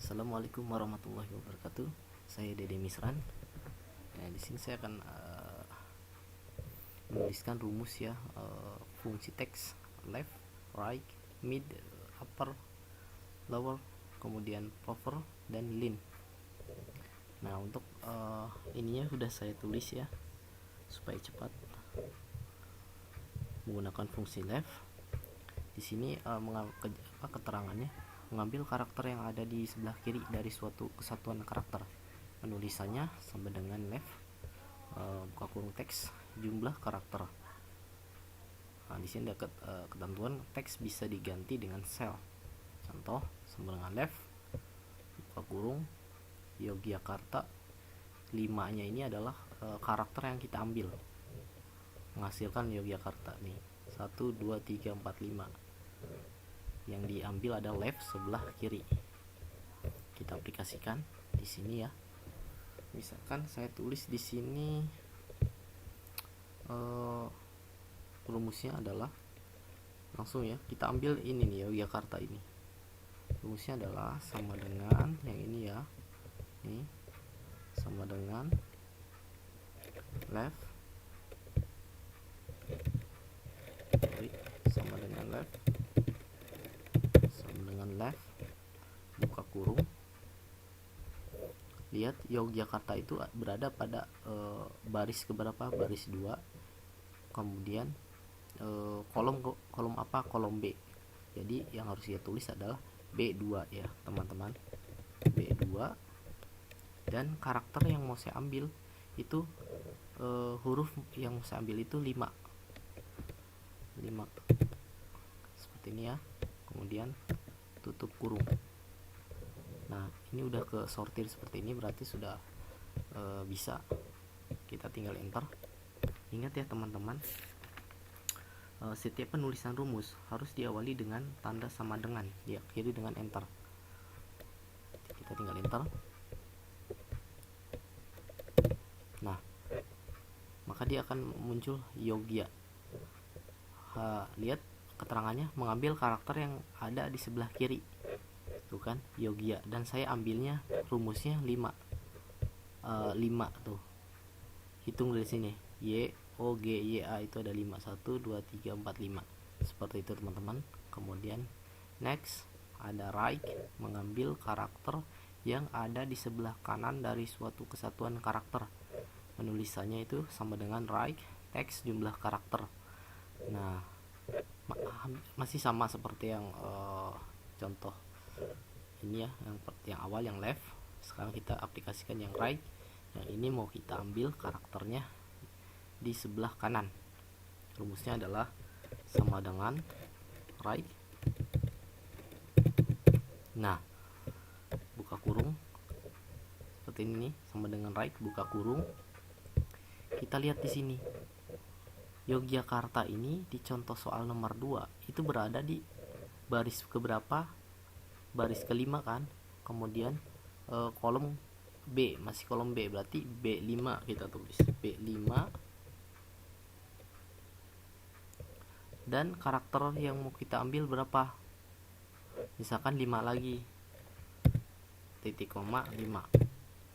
Assalamualaikum warahmatullahi wabarakatuh. Saya Dede Misran. Nah, di sini saya akan menuliskan rumus ya, fungsi teks left, right, mid, upper, lower, kemudian hover dan line. Nah, untuk ininya sudah saya tulis ya supaya cepat. Menggunakan fungsi left. Di sini keterangannya mengambil karakter yang ada di sebelah kiri dari suatu kesatuan karakter. Penulisannya sama dengan left, buka kurung teks, jumlah karakter. Nah, di sini ada ketentuan teks bisa diganti dengan sel. Contoh sama dengan left, buka kurung, Yogyakarta. 5-nya ini adalah karakter yang kita ambil, menghasilkan Yogyakarta nih. 1, 2, 3, 4, 5. Yang diambil adalah left sebelah kiri. Kita aplikasikan di sini ya. Misalkan saya tulis di sini rumusnya adalah langsung ya, kita ambil ini nih Yogyakarta ini. Rumusnya adalah sama dengan yang ini ya. Ini sama dengan left sama dengan left buka kurung. Lihat Yogyakarta itu berada pada baris keberapa? Baris 2. Kemudian kolom apa? Kolom B. Jadi yang harus kita tulis adalah B2 ya teman-teman, B2. Dan karakter yang mau saya ambil itu huruf yang mau saya ambil itu 5 seperti ini ya. Kemudian tutup kurung. Nah, ini udah ke sortir seperti ini, berarti sudah bisa. Kita tinggal enter. Ingat ya teman-teman, setiap penulisan rumus harus diawali dengan tanda sama dengan, diakhiri dengan enter. Kita tinggal enter. Nah, maka dia akan muncul Yogya. Lihat keterangannya mengambil karakter yang ada di sebelah kiri, tuh kan, Yogya. Dan saya ambilnya rumusnya 5 tuh. Hitung dari sini, Y O G Y A itu ada 5, 1 2 3 4 5. Seperti itu teman-teman. Kemudian next ada right, mengambil karakter yang ada di sebelah kanan dari suatu kesatuan karakter. Penulisannya itu sama dengan right teks jumlah karakter. Nah, masih sama seperti yang contoh ini ya, yang awal yang left. Sekarang kita aplikasikan yang right. Yang ini mau kita ambil karakternya di sebelah kanan. Rumusnya adalah sama dengan right. Nah, buka kurung seperti ini, sama dengan right, buka kurung. Kita lihat di sini, Yogyakarta ini di contoh soal nomor 2 itu berada di baris keberapa? Baris kelima kan. Kemudian kolom B, masih kolom B, berarti B5 kita tulis, B5. Dan karakter yang mau kita ambil berapa? Misalkan 5 lagi, titik koma 5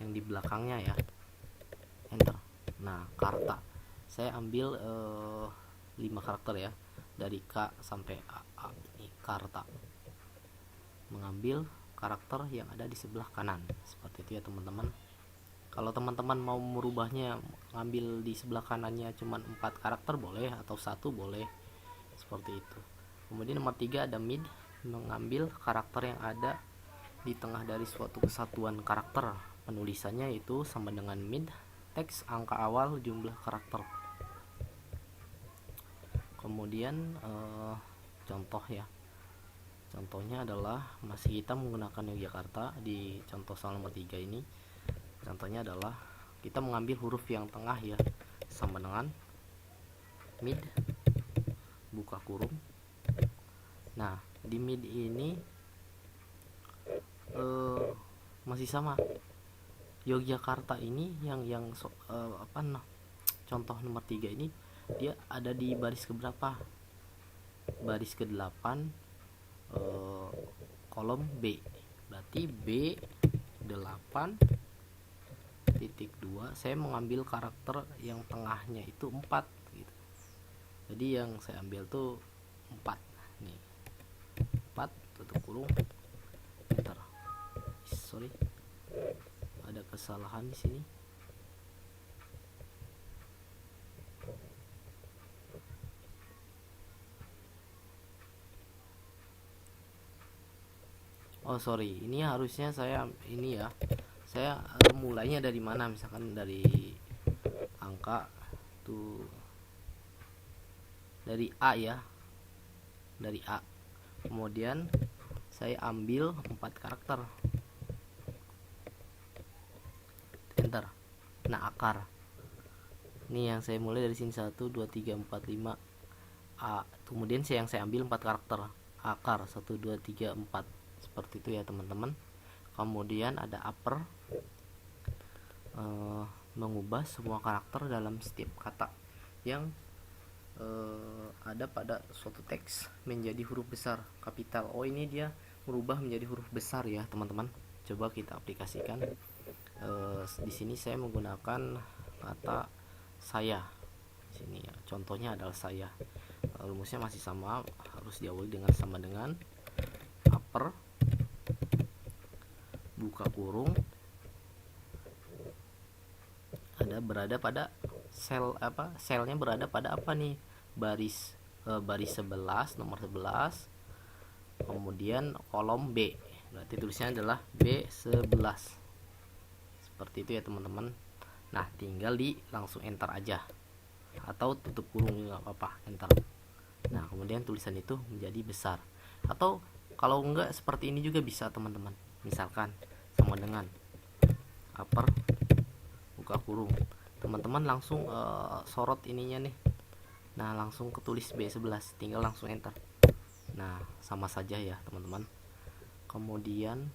yang di belakangnya ya, enter. Nah, Karta saya ambil 5 karakter ya, dari K sampai A. Ini Karta, mengambil karakter yang ada di sebelah kanan. Seperti itu ya teman-teman. Kalau teman-teman mau merubahnya, ngambil di sebelah kanannya cuma 4 karakter boleh, atau 1 boleh, seperti itu. Kemudian nomor 3 ada mid, mengambil karakter yang ada di tengah dari suatu kesatuan karakter. Penulisannya itu sama dengan mid teks angka awal jumlah karakter. Kemudian contoh ya, contohnya adalah masih kita menggunakan Yogyakarta di contoh soal nomor 3 ini. Contohnya adalah kita mengambil huruf yang tengah ya, sama dengan mid, buka kurung. Nah, di mid ini masih sama. Yogyakarta ini yang contoh nomor 3 ini dia ada di baris keberapa? Baris ke-8, kolom B. Berarti berarti B8 titik 2 saya mengambil karakter yang tengahnya itu 4 gitu. Jadi yang saya ambil tuh 4 nih, 4 tutup kurung enter. Sorry, ada kesalahan di sini. Oh sorry, ini harusnya saya ini ya, saya mulainya dari mana, misalkan dari angka tuh dari A ya, dari A, kemudian saya ambil 4 karakter enter. Nah akar ini yang saya mulai dari sini 1 2 3 4 5 A, kemudian yang saya ambil 4 karakter akar 1 2 3 4 seperti itu ya teman-teman. Kemudian ada upper, mengubah semua karakter dalam setiap kata yang ada pada suatu teks menjadi huruf besar kapital. Oh ini dia merubah menjadi huruf besar ya teman-teman. Coba kita aplikasikan. Di sini saya menggunakan kata saya. Di sini ya, contohnya adalah saya. Rumusnya masih sama, harus diawali dengan sama dengan upper buka kurung ada berada pada sel apa, selnya berada pada apa nih, baris 11 nomor 11, kemudian kolom B, berarti tulisnya adalah B11 seperti itu ya teman-teman. Nah tinggal langsung enter aja atau tutup kurung juga apa-apa, enter. Nah kemudian tulisan itu menjadi besar, atau kalau enggak seperti ini juga bisa teman-teman, misalkan sama dengan upper buka kurung, teman-teman langsung sorot ininya nih, nah langsung ketulis B11, tinggal langsung enter. Nah sama saja ya teman-teman. Kemudian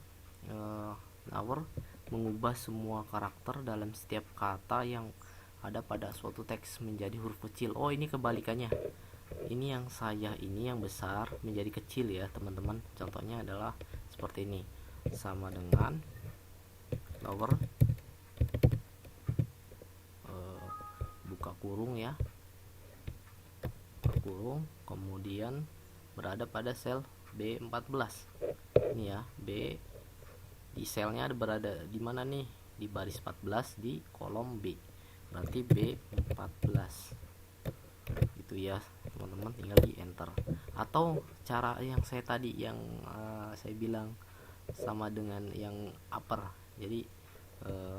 lower, mengubah semua karakter dalam setiap kata yang ada pada suatu teks menjadi huruf kecil. Oh ini kebalikannya, ini yang saya ini yang besar menjadi kecil ya teman-teman. Contohnya adalah seperti ini, sama dengan lower buka kurung ya, buka kurung, kemudian berada pada sel B14 ini ya, B di selnya berada di mana nih, di baris 14 di kolom B, berarti B14 gitu ya teman-teman, tinggal di enter. Atau cara yang saya tadi yang saya bilang sama dengan yang upper, jadi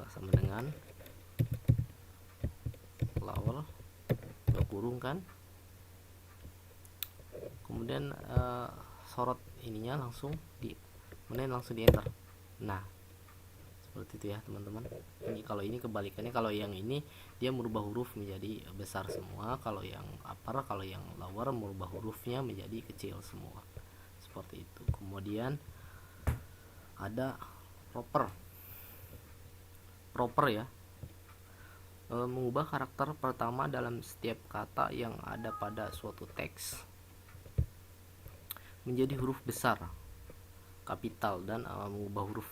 sama dengan lower kurung kan, kemudian sorot ininya langsung kemudian langsung di enter. Nah seperti itu ya teman-teman. Ini kalau ini kebalikannya, kalau yang ini dia merubah huruf menjadi besar semua, kalau yang upper, kalau yang lower merubah hurufnya menjadi kecil semua, seperti itu. Kemudian ada proper ya, mengubah karakter pertama dalam setiap kata yang ada pada suatu teks menjadi huruf besar kapital dan mengubah huruf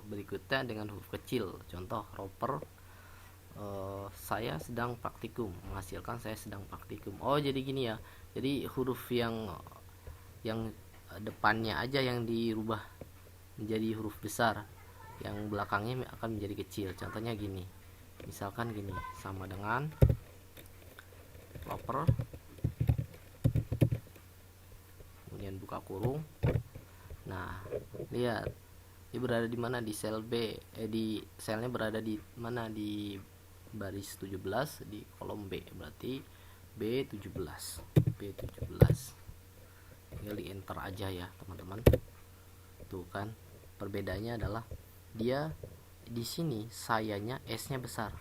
berikutnya dengan huruf kecil. Contoh proper, saya sedang praktikum, menghasilkan saya sedang praktikum. Oh jadi gini ya, jadi huruf yang depannya aja yang dirubah menjadi huruf besar, yang belakangnya akan menjadi kecil. Contohnya gini, misalkan gini, sama dengan proper kemudian buka kurung. Nah lihat dia berada di mana, di sel B, di selnya berada di mana, di baris 17 di kolom B, berarti B17 tinggal di enter aja ya teman-teman. Tuh kan perbedaannya adalah dia di sini sayanya S-nya besar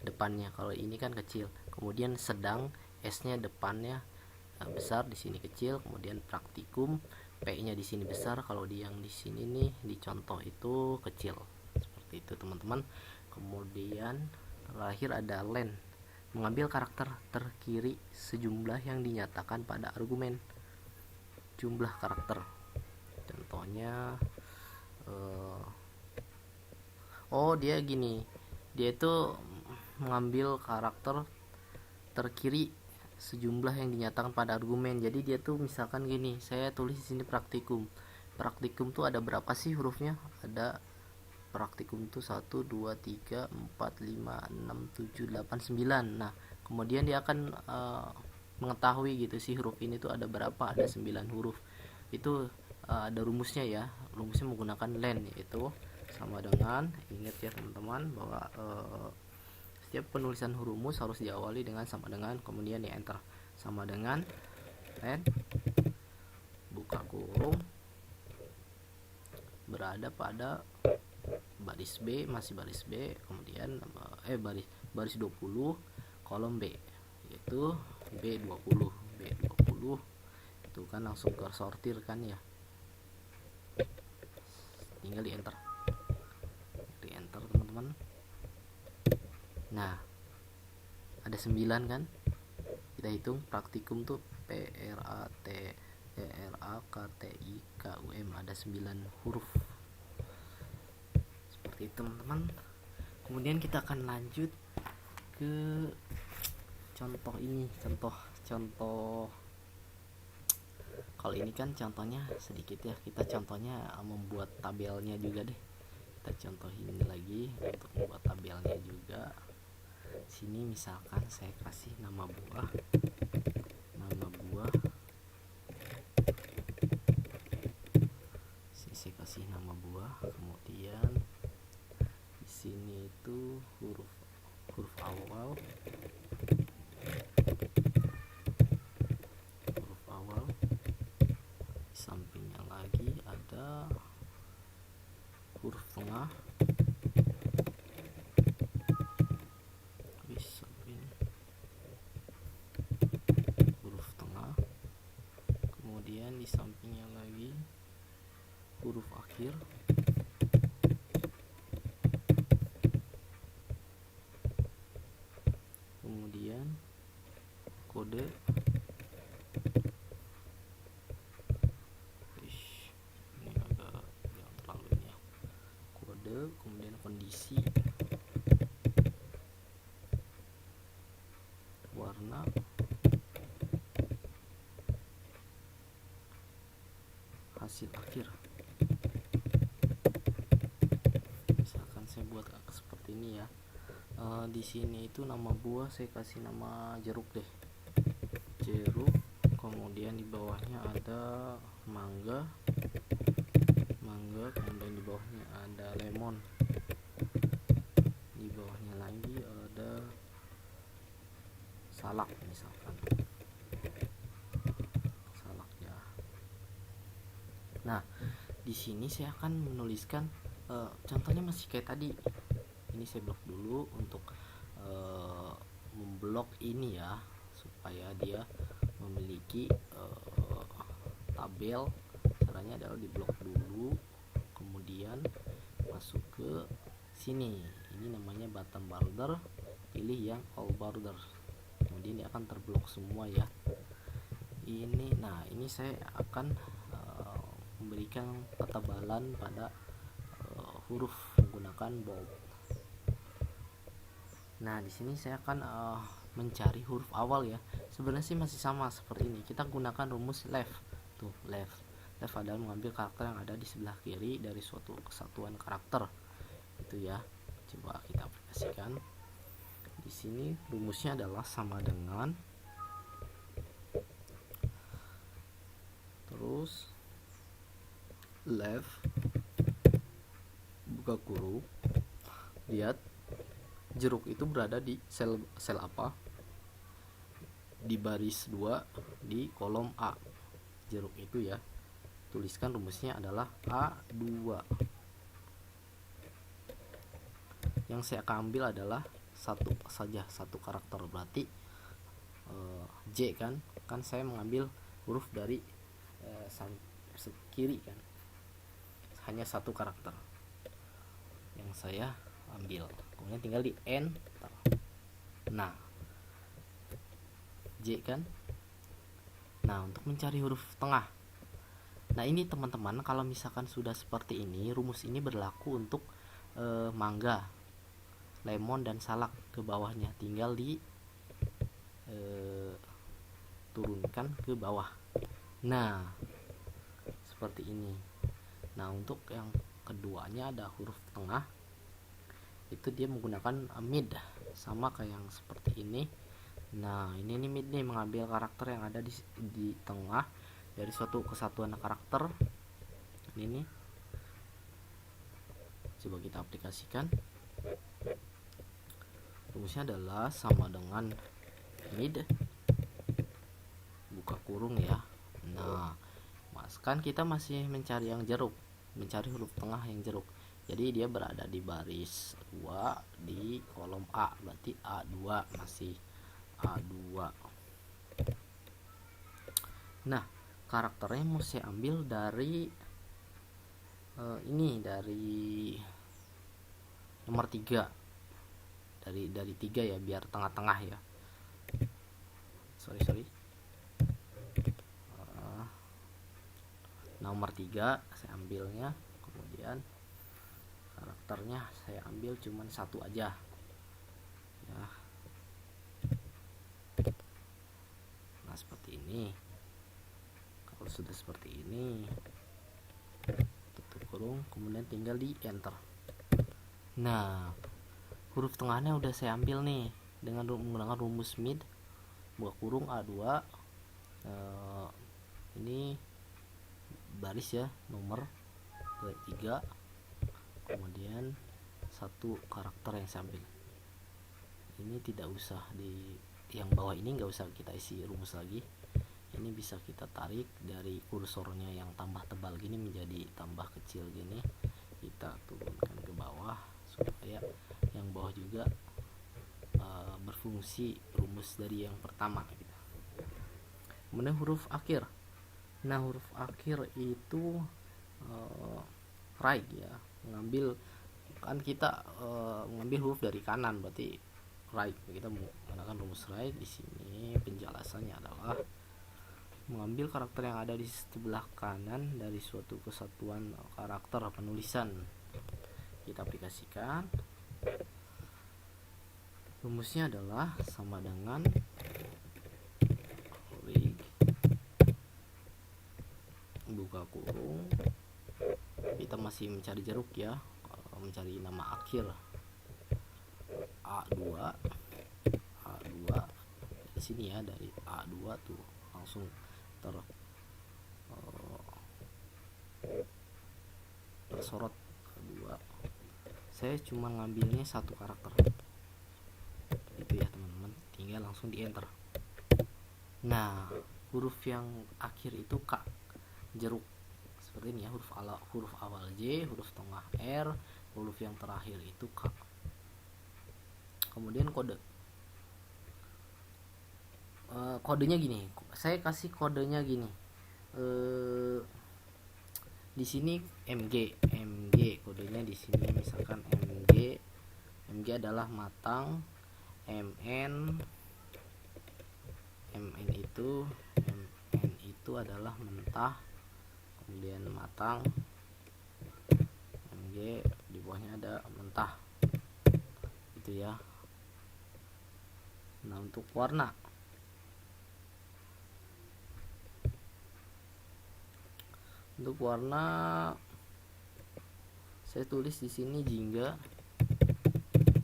depannya, kalau ini kan kecil. Kemudian sedang S-nya depannya besar, di sini kecil. Kemudian praktikum P-nya di sini besar, kalau di yang di sini nih di contoh itu kecil. Seperti itu teman-teman. Kemudian terakhir ada len, mengambil karakter terkiri sejumlah yang dinyatakan pada argumen jumlah karakter. Contohnya oh dia gini, dia itu mengambil karakter terkiri sejumlah yang dinyatakan pada argumen. Jadi dia tuh misalkan gini, saya tulis di sini praktikum. Praktikum tuh ada berapa sih hurufnya? Ada praktikum tuh 1 2 3 4 5 6 7 8 9. Nah, kemudian dia akan mengetahui gitu sih huruf ini tuh ada berapa, ada 9 huruf. Itu ada rumusnya ya. Rumusnya menggunakan len, yaitu sama dengan, ingat ya teman-teman, bahwa setiap penulisan rumus harus diawali dengan sama dengan, kemudian di enter. Sama dengan len buka kurung berada pada baris B, masih baris B, kemudian baris 20 kolom B, yaitu B20. B20 itu kan langsung ke sortir kan ya, tinggal di enter. Di enter teman-teman. Nah, ada 9 kan, kita hitung praktikum tuh PRAKTIKUM, ada 9 huruf seperti itu teman-teman. Kemudian kita akan lanjut ke contoh ini, contoh kalau ini kan contohnya sedikit ya, kita contohnya membuat tabelnya juga deh. Kita contohin lagi untuk membuat tabelnya juga. Sini misalkan saya kasih nama buah, saya kasih nama buah, kemudian di sini itu huruf awal, di sampingnya lagi ada huruf tengah, kemudian di sampingnya lagi huruf akhir, kemudian kode, ini agak jangan terlalu ini ya, kode, kemudian kondisi, warna, hasil akhir. Misalkan saya buat seperti ini ya. Di sini itu nama buah saya kasih nama jeruk deh, jeruk. Kemudian di bawahnya ada mangga, kemudian di bawahnya ada lemon, di bawahnya lagi ada salak, misalkan salak ya. Nah, di sini saya akan menuliskan contohnya masih kayak tadi. Ini saya blok dulu untuk memblok ini ya, supaya dia memiliki tabel. Caranya adalah di blok dulu, kemudian masuk ke sini. Ini namanya bottom border, pilih yang all border, kemudian dia akan terblok semua ya. Ini, nah ini saya akan memberikan ketebalan pada huruf menggunakan bold. Nah, di sini saya akan mencari huruf awal ya. Sebenarnya sih masih sama seperti ini. Kita gunakan rumus left. Tuh, left. Left adalah mengambil karakter yang ada di sebelah kiri dari suatu kesatuan karakter. Itu ya. Coba kita aplikasikan. Di sini rumusnya adalah sama dengan, terus left buka kurung, lihat jeruk itu berada di sel apa, di baris 2 di kolom A. Jeruk itu ya, tuliskan rumusnya adalah A2. Yang saya akan ambil adalah satu saja, satu karakter, berarti J kan saya mengambil huruf dari kiri kan, hanya satu karakter yang saya ambil, kemudian tinggal di enter. Nah, J kan. Nah, untuk mencari huruf tengah, Nah ini teman-teman, kalau misalkan sudah seperti ini, rumus ini berlaku untuk mangga, lemon, dan salak ke bawahnya. Tinggal di turunkan ke bawah. Nah seperti ini. Nah untuk yang keduanya ada huruf tengah, itu dia menggunakan mid, sama kayak yang seperti ini. Nah ini nih mid nih, mengambil karakter yang ada di tengah dari suatu kesatuan karakter. Ini nih, coba kita aplikasikan. Rumusnya adalah sama dengan mid buka kurung ya. Nah kan kita masih mencari yang jeruk, mencari huruf tengah yang jeruk. Jadi dia berada di baris 2 di kolom A, berarti A2, masih A2. Nah karakternya mau saya ambil dari ini, dari nomor 3, dari 3 ya, biar tengah-tengah ya. Sorry. Nomor 3 saya ambilnya, kemudian karakternya saya ambil cuman 1 aja ya. Nah seperti ini. Kalau sudah seperti ini, tutup kurung, kemudian tinggal di enter. Nah huruf tengahnya udah saya ambil nih dengan menggunakan rumus mid buka kurung A2. Ini baris ya, nomor 3, kemudian 1 karakter yang saya ambil. Ini tidak usah di yang bawah ini, nggak usah kita isi rumus lagi. Ini bisa kita tarik dari kursornya yang tambah tebal gini menjadi tambah kecil gini, kita turunkan ke bawah supaya yang bawah juga berfungsi rumus dari yang pertama gitu. Kemudian huruf akhir. Nah huruf akhir itu right ya, mengambil, kan kita mengambil huruf dari kanan, berarti right. Kita menggunakan rumus right. Di sini penjelasannya adalah mengambil karakter yang ada di sebelah kanan dari suatu kesatuan karakter penulisan. Kita aplikasikan. Rumusnya adalah sama dengan buka kurung, kita masih mencari jeruk ya, mencari nama akhir A2 di sini ya, dari A2 tuh langsung tersorot A2. Saya cuma ngambilnya 1 karakter itu ya teman-teman, tinggal langsung di enter. Nah huruf yang akhir itu K, jeruk, seperti ini ya. Huruf awal J, huruf tengah R, huruf yang terakhir itu K. Kemudian kodenya gini, saya kasih kodenya gini. Di sini MG kodenya di sini, misalkan MG adalah matang, MN itu adalah mentah, kemudian matang, MG di bawahnya ada mentah itu ya. Nah untuk warna, saya tulis di sini jingga.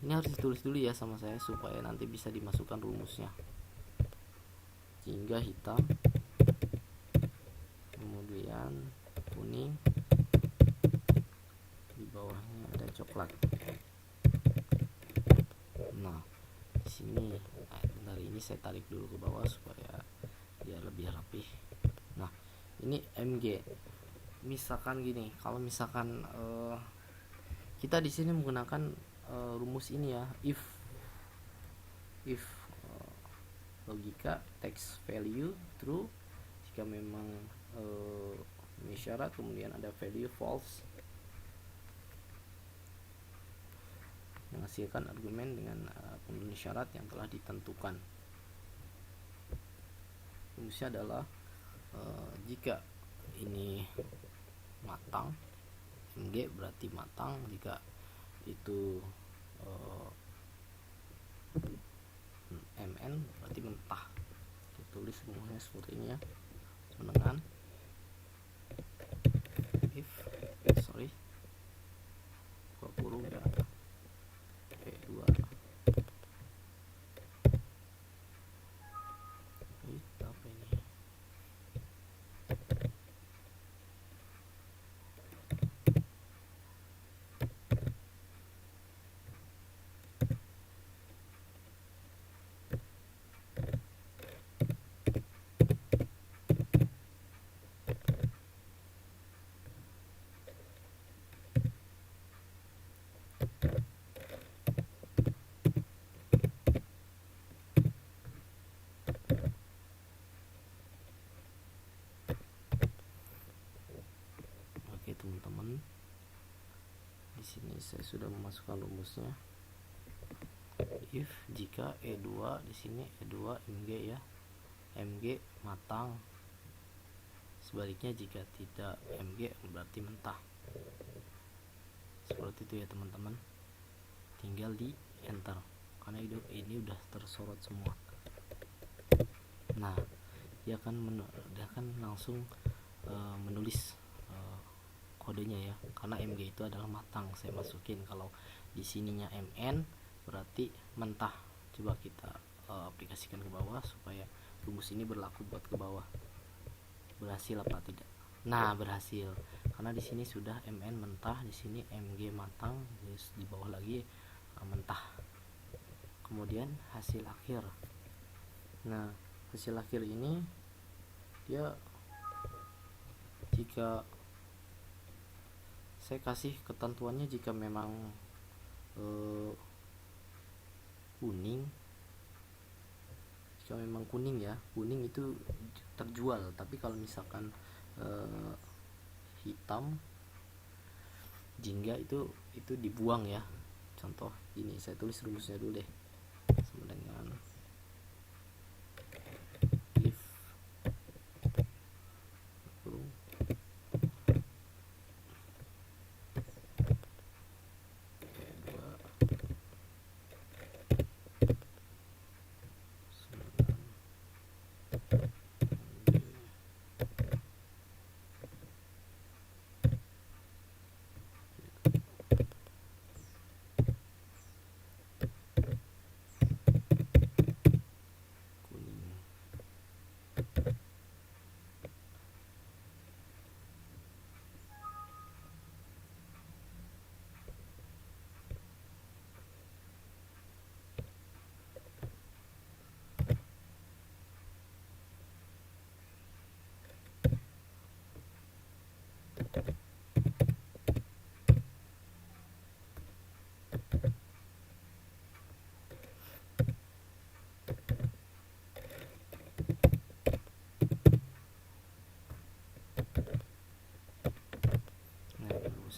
Ini harus ditulis dulu ya sama saya supaya nanti bisa dimasukkan rumusnya. Jingga hitam, kemudian kuning, di bawahnya ada coklat. Nah di sini bentar, ini saya tarik dulu ke bawah supaya dia lebih rapih. Nah ini MG. Misalkan gini, kalau misalkan kita di sini menggunakan rumus ini ya, if logika text value true jika memang ini syarat, kemudian ada value false, menghasilkan argumen dengan pemenuhi syarat yang telah ditentukan. Rumusnya adalah jika ini matang, MG berarti matang. Jika itu MN berarti mentah. Ditulis rumusnya seperti ini ya teman-teman. If buka kurung ya, E2 apa ini, oke teman-teman. Di sini saya sudah memasukkan rumusnya. If jika E2 di sini E2 MG ya, MG matang. Sebaliknya jika tidak MG berarti mentah. Seperti itu ya teman-teman. Tinggal di enter karena ini udah tersorot semua. Nah, dia akan langsung menulis kodenya ya, karena MG itu adalah matang. Saya masukin kalau di sininya MN berarti mentah. Coba kita aplikasikan ke bawah supaya rumus ini berlaku buat ke bawah. Berhasil apa tidak? Nah, berhasil karena di sini sudah MN mentah, di sini MG matang, terus di bawah lagi mentah. Kemudian hasil akhir. Nah, hasil akhir ini dia jika saya kasih ketentuannya, jika memang kuning, jika memang kuning ya, kuning itu terjual. Tapi kalau misalkan hitam jingga itu dibuang ya. Contoh ini saya tulis rumusnya dulu deh, sama dengan if kurung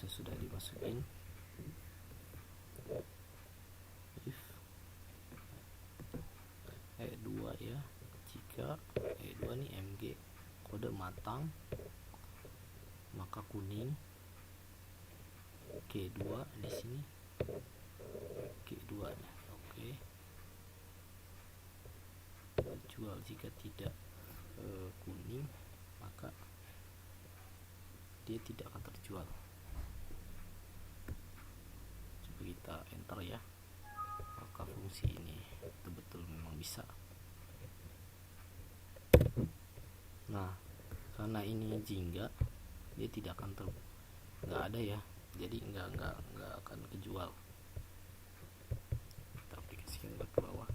sudah dimasukin. If E2 ya, jika E2 nih MG kode matang maka kuning, G2 di sini G2 nya oke. Jual jika tidak kuning maka dia tidak akan terjual. Coba kita enter ya, apakah fungsi ini betul-betul memang bisa. Nah, karena ini jingga dia tidak akan nggak ada ya, jadi nggak akan kejual. Kita aplikasikan ke bawah.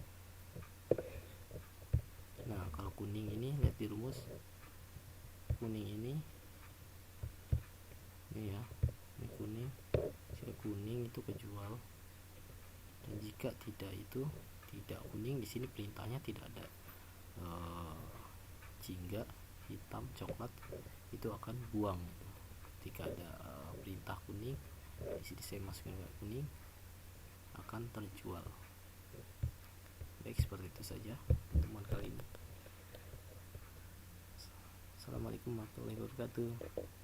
Nah, kalau kuning ini lihat di rumus, kuning ini ya, ini kuning. Jika kuning itu kejual, dan jika tidak itu tidak kuning, di sini perintahnya tidak ada jingga hitam coklat itu akan buang. Ketika ada perintah kuning, di sini saya masukin ke kuning, akan terjual. Baik, seperti itu saja teman kali ini. Assalamualaikum warahmatullahi wabarakatuh.